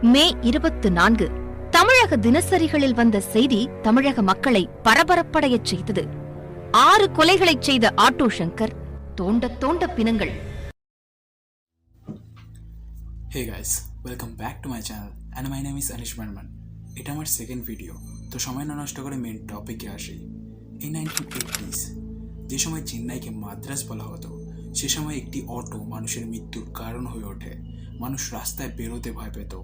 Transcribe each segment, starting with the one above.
மே 24 தமிழக தினசரிகளில் வந்த செய்தி தமிழக மக்களை பரபரப்படையச் செய்தது. 6 கொலைகளைச் செய்த ஆட்டோ சங்கர், தோண்ட தோண்ட பிணங்கள். Hey guys, welcome back to my channel and my name is Anish Barman. এটা আমার সেকেন্ড ভিডিও। তো সময় না নষ্ট করে মেন টপিকে আসি। এই 1980s যে সময় চেন্নাইকে মাদ্রাজ বলা হতো, সে সময় একটি অটো মানুষের মৃত্যুর কারণ হয়ে ওঠে। মানুষ রাস্তায় বেরোতে ভয় পেত।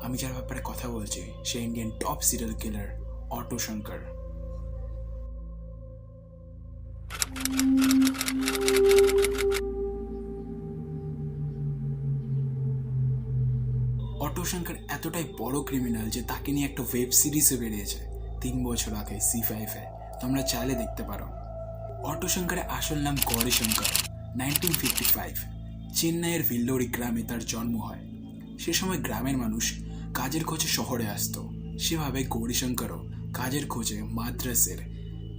আমি যার ব্যাপারে কথা বলছি সে Indian top serial killer auto Shankar. Auto Shankar এতটাই বড় ক্রিমিনাল যে তাকে নিয়ে একটা ওয়েব সিরিজও বেরিয়েছে 3 বছর আগে C5-এ, তোমরা চাইলে দেখতে পারো। অটো শঙ্করের আসল নাম গৌরী শঙ্কর। 1955 চেন্নাইয়ের ভিল্লোরি গ্রামে তার জন্ম হয়। সে সময় গ্রামের মানুষ কাজের খোঁজে শহরে আসতো। সেভাবে গৌরী শঙ্করও কাজের খোঁজে মাদ্রাজের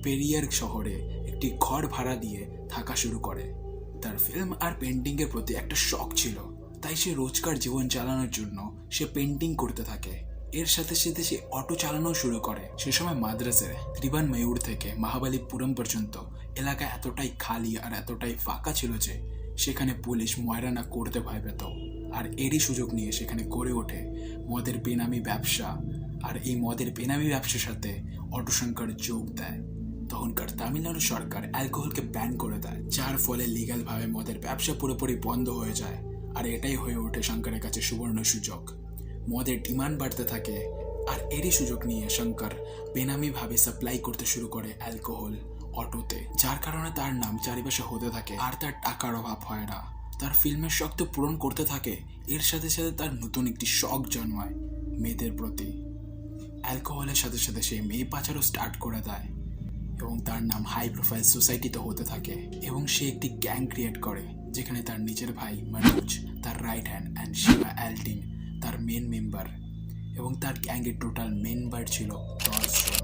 পেরিয়ার শহরে একটি ঘর ভাড়া দিয়ে থাকা শুরু করে। তার ফিল্ম আর পেন্টিংয়ের প্রতি একটা শখ ছিল, তাই সে রোজকার জীবন চালানোর জন্য সে পেন্টিং করতে থাকে। এর সাথে সাথে সে অটো চালানো শুরু করে। সে সময় মাদ্রাজের ত্রিবান ময়ূর থেকে মহাবালিপুরম পর্যন্ত এলাকা এতটাই খালি আর এতটাই ফাঁকা ছিল যে সেখানে পুলিশ ময়রানা করতে ভয় পেত। আর এরই সুযোগ নিয়ে সেখানে গড়ে ওঠে মদের বেনামি ব্যবসা। আর এই মদের বেনামি ব্যবসার সাথে অটো শঙ্কর যোগ দেয়। তখনকার তামিলনাড়ু সরকার অ্যালকোহলকে ব্যান করে দেয়, যার ফলে লিগ্যালভাবে মদের ব্যবসা পুরোপুরি বন্ধ হয়ে যায়। আর এটাই হয়ে ওঠে শঙ্করের কাছে সুবর্ণ সুযোগ। মদের ডিমান্ড বাড়তে থাকে আর এরই সুযোগ নিয়ে শঙ্কর বেনামিভাবে সাপ্লাই করতে শুরু করে অ্যালকোহল অটোতে, যার কারণে তার নাম চারিপাশে হতে থাকে। আর তার টাকার অভাব হয় না, তার ফিল্মের শখ তো পূরণ করতে থাকে, এর সাথে সাথে তার নতুন একটি শখ জন্মায় মেয়েদের প্রতি। অ্যালকোহলের সাথে সাথে সে মেয়ে পাচারও স্টার্ট করে দেয় এবং তার নাম হাই প্রোফাইল সোসাইটিতে হতে থাকে। এবং সে একটি গ্যাং ক্রিয়েট করে যেখানে তার নিজের ভাই মনোজ তার রাইট হ্যান্ড অ্যান্ড শিবা অ্যালটিন তার মেন মেম্বার। এবং তার গ্যাংয়ের টোটাল মেম্বার ছিল 10 জন,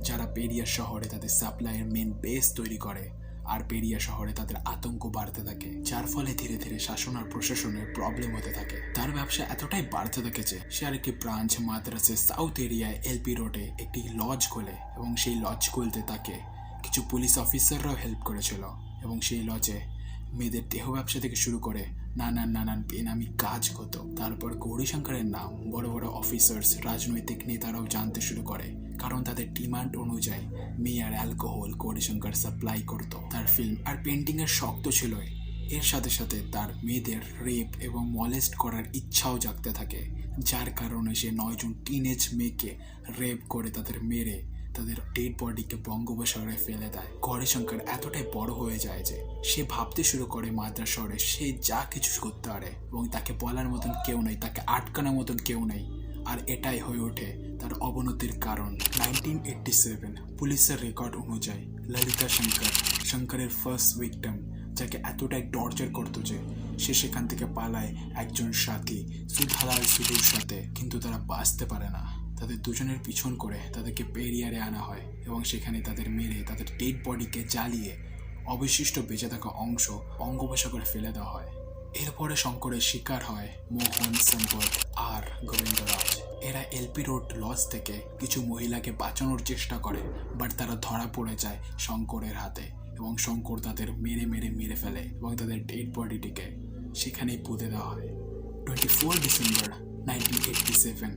যারা পেরিয়া শহরে তাদের সাপ্লাইয়ের মেন বেস তৈরি করে। আর পেরিয়া শহরে তাদের আতঙ্ক বাড়তে থাকে, যার ফলে ধীরে ধীরে শাসন আর প্রশাসনের প্রবলেম হতে থাকে। তার ব্যবসা এতটাই বাড়তে থাকে যে সে আরেকটি ব্রাঞ্চ মাদ্রাজের সাউথ এরিয়ায় LP রোডে একটি লজ খোলে। এবং সেই লজ খুলতে তাকে কিছু পুলিশ অফিসাররাও হেল্প করেছিল। এবং সেই লজে মেয়েদের দেহ ব্যবসা থেকে শুরু করে নানান বেনামি কাজ হতো। তারপর গৌরী শঙ্করের নাম বড় বড় অফিসার্স, রাজনৈতিক নেতারাও জানতে শুরু করে, কারণ তাদের ডিমান্ড অনুযায়ী মেয়ে আর অ্যালকোহল গৌরী শঙ্কর সাপ্লাই করত। তার ফিল্ম আর পেন্টিং এর শখ তো ছিলই, এর সাথে সাথে তার মেয়েদের রেপ এবং মলেস্ট করার ইচ্ছাও জাগতে থাকে, যার কারণে সে 9 জন টিনেজ মেয়েকে রেপ করে তাদের মেরে তাদের ডেড বডিকে বঙ্গোপসাগরে ফেলে দেয়। গৌরী শঙ্কর এতটাই বড় হয়ে যায় যে সে ভাবতে শুরু করে মাদ্রাজ শহরে সে যা কিছু করতে পারে এবং তাকে বলার মতন কেউ নেই, তাকে আটকানোর মতন কেউ নেই। আর এটাই হয়ে ওঠে তার অবনতির কারণ। 1987 পুলিশের রেকর্ড অনুযায়ী ললিতা শঙ্কর শঙ্করের ফার্স্ট ভিকটিম, যাকে এতটাই টর্চার করতো যে সে সেখান থেকে পালায় একজন সাথী সুধালাল সুধুর সাথে, কিন্তু তারা বাঁচতে পারে না। তাদের দুজনের পিছন করে তাদেরকে পেরিয়ারে আনা হয় এবং সেখানে তাদের মেরে তাদের ডেড বডিকে জ্বালিয়ে অবশিষ্ট বেঁচে থাকা অংশ বঙ্গোপসাগরে ফেলে দেওয়া হয়। এরপরে শঙ্করের শিকার হয় মোহন, সম্পদ আর গোবিন্দরাজ। এরা LP রোড লজ থেকে কিছু মহিলাকে বাঁচানোর চেষ্টা করে, বাট তারা ধরা পড়ে যায় শঙ্করের হাতে এবং শঙ্কর তাদের মেরে ফেলে এবং তাদের ডেড বডিটিকে সেখানেই পুঁতে দেওয়া হয়। 24 ডিসেম্বর 1987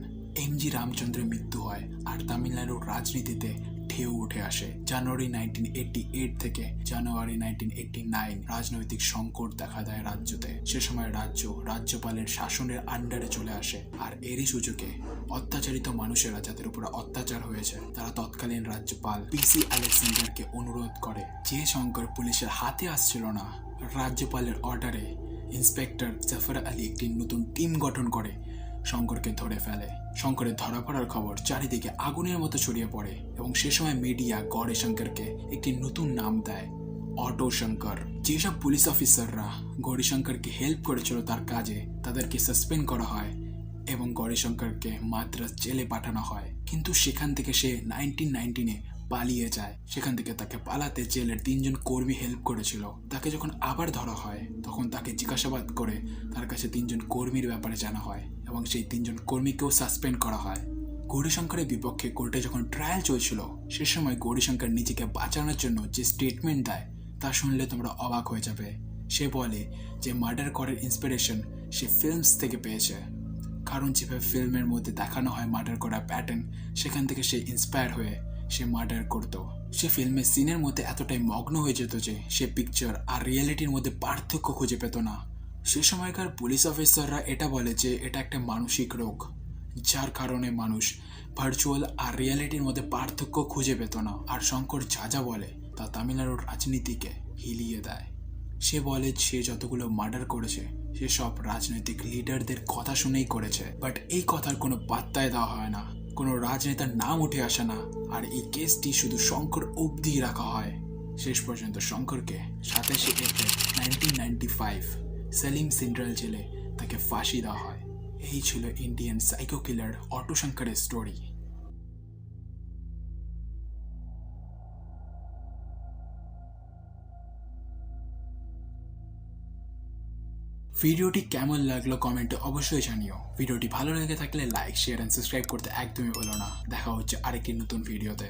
MG রামচন্দ্রের মৃত্যু হয় আর তামিলনাড়ুর রাজনীতিতে ঢেউ উঠে আসে। জানুয়ারি 1988 থেকে জানুয়ারি 1989 রাজনৈতিক সংকট দেখা দেয় রাজ্যতে। সে সময় রাজ্যপালের শাসনের আন্ডারে চলে আসে। আর এরই সুযোগে অত্যাচারিত মানুষেরা, যাদের উপর অত্যাচার হয়েছে, তারা তৎকালীন রাজ্যপাল PC আলেকজান্ডারকে অনুরোধ করে, যে শঙ্কর পুলিশের হাতে আসছিল না, রাজ্যপালের অর্ডারে ইন্সপেক্টর জাফর আলী একটি নতুন টিম গঠন করে শঙ্করকে ধরে ফেলে। শঙ্করের ধরা পড়ার খবর চারিদিকে আগুনের মতো ছড়িয়ে পড়ে এবং সে সময় মিডিয়া গৌরী শঙ্করকে একটি নতুন নাম দেয়, অটো শঙ্কর। যেসব পুলিশ অফিসাররা গৌরী শঙ্করকে হেল্প করেছিল তার কাজে, তাদেরকে সাসপেন্ড করা হয় এবং গৌরী শঙ্করকে মাদ্রাজ জেলে পাঠানো হয়। কিন্তু সেখান থেকে সে 1919 পালিয়ে যায়। সেখান থেকে তাকে পালাতে জেলের 3 জন কর্মী হেল্প করেছিল। তাকে যখন আবার ধরা হয় তখন তাকে জিজ্ঞাসাবাদ করে তার কাছে 3 জন কর্মীর ব্যাপারে জানা হয় এবং সেই 3 জন কর্মীকেও সাসপেন্ড করা হয়। গৌরীশঙ্করের বিপক্ষে কোর্টে যখন ট্রায়াল চলছিল সে সময় গৌরীশঙ্কর নিজেকে বাঁচানোর জন্য যে স্টেটমেন্ট দেয় তা শুনলে তোমরা অবাক হয়ে যাবে। সে বলে যে মার্ডার করার ইন্সপিরেশন সে ফিল্মস থেকে পেয়েছে, কারণ যেভাবে ফিল্মের মধ্যে দেখানো হয় মার্ডার করার প্যাটার্ন, সেখান থেকে সে ইন্সপায়ার হয়ে সে মার্ডার করত। সে ফিল্মের সিনের মধ্যে এতটাই মগ্ন হয়ে যেত যে সে পিকচার আর রিয়েলিটির মধ্যে পার্থক্য খুঁজে পেত না। সে সময়কার পুলিশ অফিসাররা এটা বলে যে এটা একটা মানসিক রোগ, যার কারণে মানুষ ভার্চুয়াল আর রিয়েলিটির মধ্যে পার্থক্য খুঁজে পেত না। আর শঙ্কর যা যা বলে তা তামিলনাড়ুর রাজনীতিকে হিলিয়ে দেয়। সে বলে সে যতগুলো মার্ডার করেছে সে সব রাজনৈতিক লিডারদের কথা শুনেই করেছে, বাট এই কথার কোনো পাত্তায় দেওয়া হয় না, কোনো রাজনেতার নাম উঠে আসে না, আর এই কেসটি শুধু শঙ্কর অবধি রাখা হয়। শেষ পর্যন্ত শঙ্করকে 27 এপ্রিল 1995 সেলিম সেন্ট্রাল জেলে তাকে ফাঁসি দেওয়া হয়। এই ছিল ইন্ডিয়ান সাইকো কিলার অটো শঙ্করের স্টোরি। ভিডিওটি কেমন লাগলো কমেন্টে অবশ্যই জানিও। ভিডিওটি ভালো লেগে থাকলে লাইক, শেয়ার এন্ড সাবস্ক্রাইব করতে একদমই ভুলো না। দেখা হচ্ছে আরেকটি নতুন ভিডিওতে।